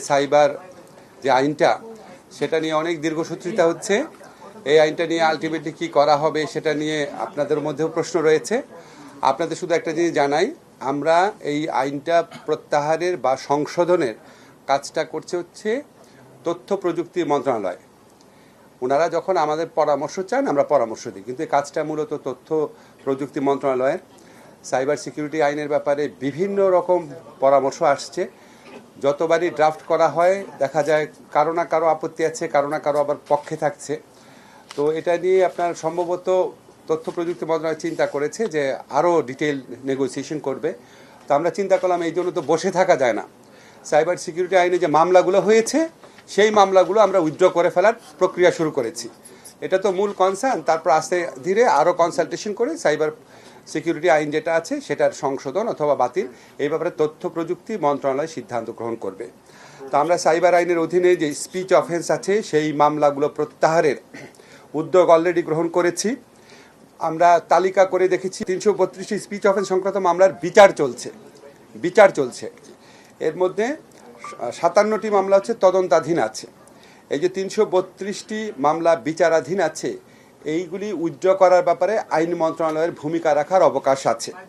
Cyber যে আইনটা সেটা নিয়ে অনেক দীর্ঘসূত্রিতা হচ্ছে। এই আইনটা নিয়ে আলটিমেটলি কী করা হবে সেটা নিয়ে আপনাদের মধ্যেও প্রশ্ন রয়েছে। আপনাদের শুধু একটা জিনিস জানাই, আমরা এই আইনটা প্রত্যাহারের বা সংশোধনের কাজটা করছে হচ্ছে তথ্য প্রযুক্তি মন্ত্রণালয়। ওনারা যখন আমাদের পরামর্শ চান আমরা পরামর্শ দিই, কিন্তু এই কাজটা মূলত তথ্য প্রযুক্তি মন্ত্রণালয়ের। সাইবার সিকিউরিটি আইনের ব্যাপারে বিভিন্ন রকম পরামর্শ আসছে। যতবারই ড্রাফট করা হয় দেখা যায় কারো না কারো আপত্তি আছে, কারো না কারো আবার পক্ষে থাকছে। তো এটা নিয়ে আপনার সম্ভবত তথ্য প্রযুক্তি মন্ত্রণালয় চিন্তা করেছে যে আরও ডিটেল নেগোসিয়েশন করবে। তো আমরা চিন্তা করলাম এই জন্য তো বসে থাকা যায় না, সাইবার সিকিউরিটি আইনে যে মামলাগুলো হয়েছে সেই মামলাগুলো আমরা উইথড্র করে ফেলার প্রক্রিয়া শুরু করেছি। এটা তো মূল কনসার্ন, তারপর আস্তে ধীরে আরও কনসালটেশন করে সাইবার সিকিউরিটি আইন যেটা আছে সেটার সংশোধন অথবা বাতিল এই ব্যাপারে তথ্য প্রযুক্তি মন্ত্রণালয় সিদ্ধান্ত গ্রহণ করবে। তো আমরা সাইবার আইনের অধীনে যে স্পিচ অফেন্স আছে সেই মামলাগুলো প্রত্যাহারের উদ্যোগ অলরেডি গ্রহণ করেছি। আমরা তালিকা করে দেখেছি 332টি স্পিচ অফেন্স সংক্রান্ত মামলার বিচার চলছে। এর মধ্যে 57টি মামলা হচ্ছে তদন্তাধীন আছে। এই যে 332টি মামলা বিচারাধীন আছে, এইগুলি উইথড্র করার ব্যাপারে আইন মন্ত্রণালয়ের ভূমিকা রাখার অবকাশ আছে।